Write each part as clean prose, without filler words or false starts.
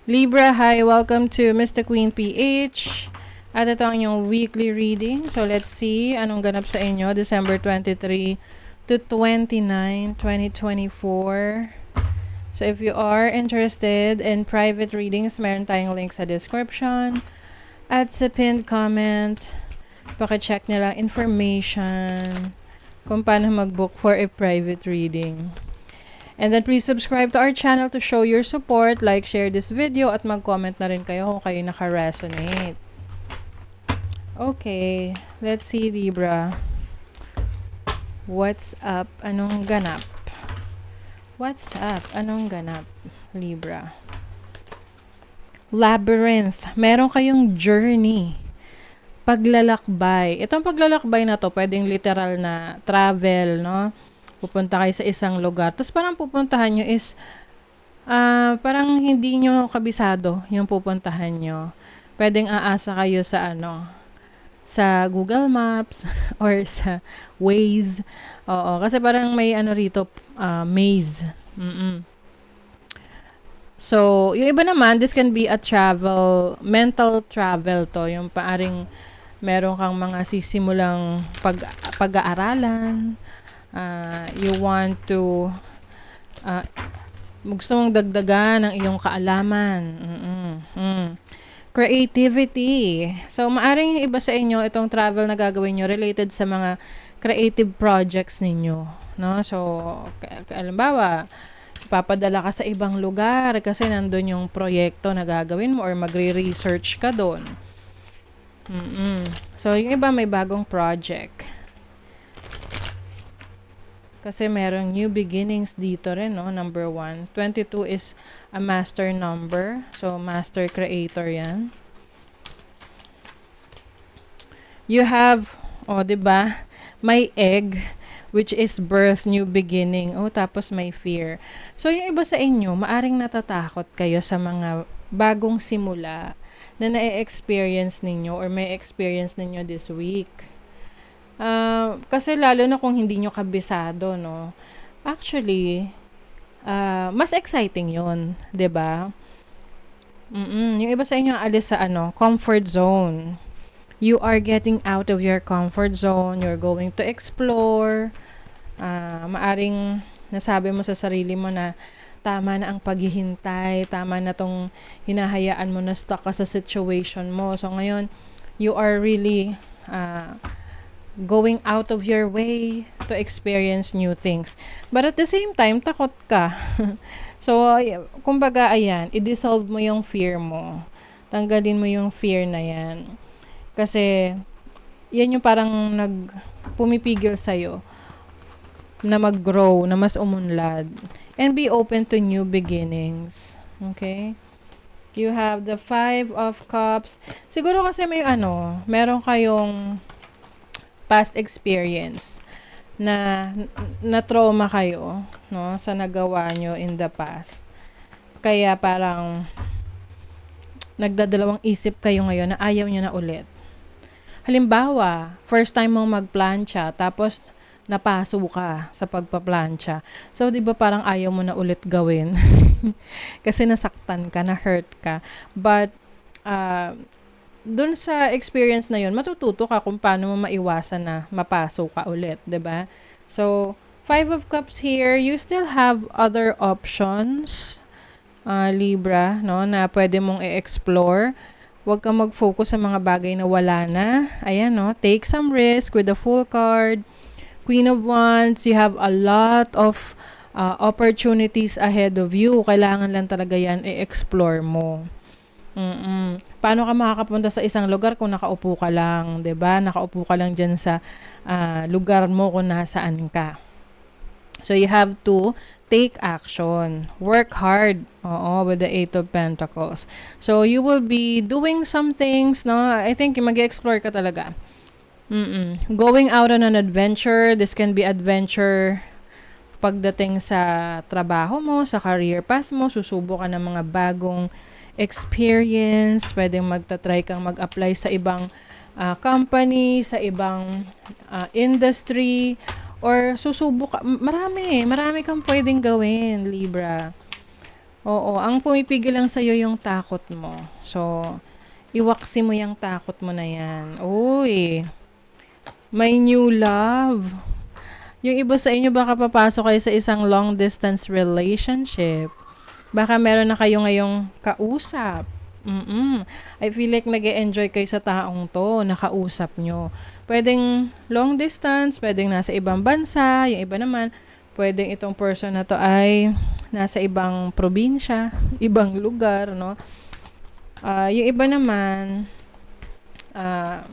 Libra, hi! Welcome to Mr. Queen PH. At ito ang inyong weekly reading. So, let's see anong ganap sa inyo. December 23 to 29, 2024. So, if you are interested in private readings, meron tayong link sa description. At sa pinned comment, pakicheck nila information kung paano mag-book for a private reading. And then please subscribe to our channel to show your support, like, share this video, at mag-comment na rin kayo kung kayo naka-resonate. Okay, let's see Libra. What's up? Anong ganap? What's up? Anong ganap, Libra? Labyrinth. Meron kayong journey. Paglalakbay. Itong paglalakbay na to, pwedeng literal na travel, no? Pupunta kayo sa isang lugar. Tapos parang pupuntahan nyo is, parang hindi nyo kabisado yung pupuntahan nyo. Pwedeng aasa kayo sa sa Google Maps or sa Waze. Oo, kasi parang may rito, maze. So, yung iba naman, this can be a mental travel to. Yung paaring meron kang mga sisimulang pag-aaralan. You want to gusto mong dagdagan ng iyong kaalaman. Creativity. So, maaring yung iba sa inyo, itong travel na gagawin nyo related sa mga creative projects ninyo. No? So, halimbawa, papadala ka sa ibang lugar kasi nandun yung proyekto na gagawin mo or magre-research ka doon. So, yung iba may bagong project. Kasi merong new beginnings dito rin, no? Number 1. 22 is a master number. So, master creator yan. You have, diba? May egg, which is birth, new beginning. Tapos may fear. So, yung iba sa inyo, maaring natatakot kayo sa mga bagong simula na na-experience ninyo or may experience ninyo this week. Kasi lalo na kung hindi nyo kabisado, no? Actually, mas exciting yun, 'di ba? Yung iba sa inyo alis sa comfort zone. You are getting out of your comfort zone. You're going to explore. Maaring nasabi mo sa sarili mo na tama na ang paghihintay, tama na tong hinahayaan mo na stuck ka sa situation mo. So ngayon, you are really going out of your way to experience new things. But at the same time, takot ka. So, kumbaga, ayan, i-dissolve mo yung fear mo. Tanggalin mo yung fear na yan. Kasi, yan yung parang pumipigil sa'yo na mag-grow, na mas umunlad. And be open to new beginnings. Okay? You have the 5 of Cups. Siguro kasi may meron kayong past experience na trauma kayo, no, sa nagawa nyo in the past. Kaya parang nagdadalawang isip kayo ngayon na ayaw nyo na ulit. Halimbawa, first time mong magplancha, tapos napaso ka sa pagpaplantsa. So, di ba parang ayaw mo na ulit gawin? Kasi nasaktan ka, na-hurt ka. But, dun sa experience na yun, matututo ka kung paano mo maiwasan na mapaso ka ulit, 'di ba? So, 5 of Cups here, you still have other options, Libra, no, na pwede mong i-explore. Huwag kang mag-focus sa mga bagay na wala na. Ayan, no, take some risk with the Full card. Queen of Wands, you have a lot of opportunities ahead of you. Kailangan lang talaga yan i-explore mo. Paano ka makakapunta sa isang lugar kung nakaupo ka lang, 'di ba? Nakaupo ka lang diyan sa lugar mo kung nasaan ka. So you have to take action. Work hard. With the 8 of Pentacles. So you will be doing some things, no? I think mag-explore ka talaga. Going out on an adventure. This can be adventure pagdating sa trabaho mo, sa career path mo. Susubo ka ng mga bagong experience, pwedeng magta-try kang mag-apply sa ibang company, sa ibang industry, or susubok ka. Marami kang pwedeng gawin, Libra. Oo, ang pumipigil lang sa'yo yung takot mo. So, iwaksi mo yung takot mo na yan. Uy, may new love. Yung iba sa inyo baka papasok kayo sa isang long distance relationship. Baka meron na kayo ngayong kausap. I feel like nag-e-enjoy kayo sa taong to, nakausap nyo. Pwedeng long distance, pwedeng nasa ibang bansa, yung iba naman, pwedeng itong person na to ay nasa ibang probinsya, ibang lugar, no? Yung iba naman, ah,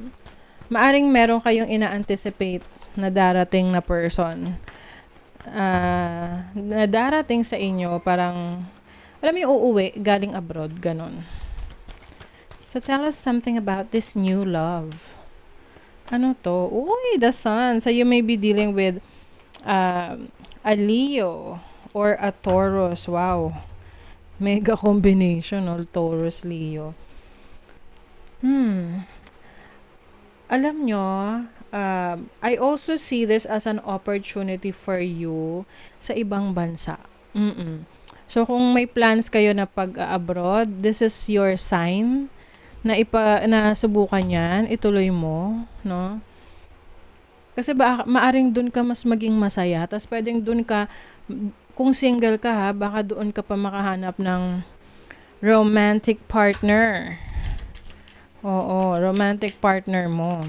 maaring meron kayong ina-anticipate na darating na person. Na darating sa inyo, parang, alam mo yung uuwi, galing abroad, ganon. So, tell us something about this new love. Ano to? Uy, the sun. So, you may be dealing with a Leo or a Taurus. Wow. Mega combination, no? Taurus, Leo. Alam nyo, I also see this as an opportunity for you sa ibang bansa. So, kung may plans kayo na pag-abroad, this is your sign na subukan yan, ituloy mo, no? Kasi maaring dun ka mas maging masaya, tas pwedeng dun ka, kung single ka ha, baka doon ka pa makahanap ng romantic partner. Oo, romantic partner mo.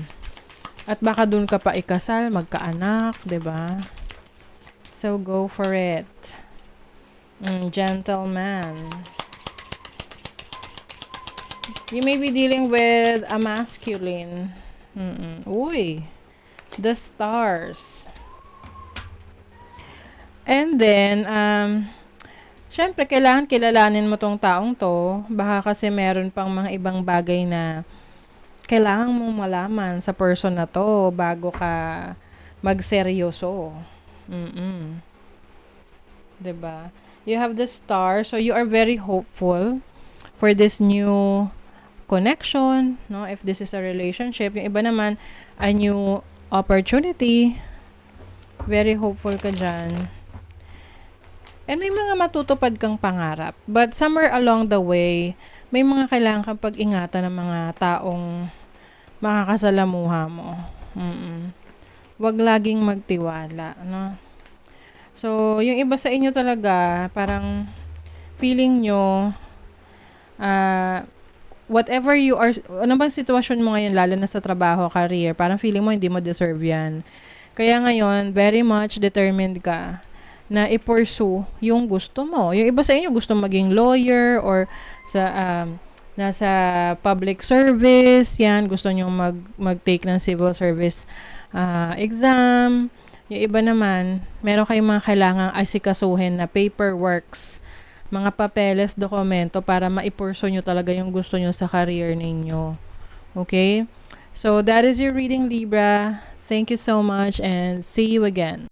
At baka dun ka pa ikasal, magkaanak, 'di ba? So go for it. Gentleman. You may be dealing with a masculine. Uy, the stars. And then, syempre, kailangan kilalanin mo tong taong to. Baka kasi meron pang mga ibang bagay na kailangan mong malaman sa person na to bago ka magseryoso. 'Di ba? You have the star, so you are very hopeful for this new connection, no? If this is a relationship, yung iba naman, a new opportunity. Very hopeful ka dyan. And may mga matutupad kang pangarap. But somewhere along the way, may mga kailangan kang pag-ingatan ng mga taong makakasalamuha mo. Wag laging magtiwala, no? So, yung iba sa inyo talaga, parang feeling nyo, whatever you are, ano bang sitwasyon mo ngayon, lalo na sa trabaho, career, parang feeling mo hindi mo deserve yan. Kaya ngayon, very much determined ka na i-pursue yung gusto mo. Yung iba sa inyo gusto maging lawyer or sa nasa public service, yan, gusto nyo mag-take ng civil service exam. Yung iba naman, meron kayong mga kailangang asikasuhin na paperworks, mga papeles, dokumento para maipurso nyo talaga yung gusto nyo sa career ninyo. Okay? So, that is your reading, Libra. Thank you so much and see you again.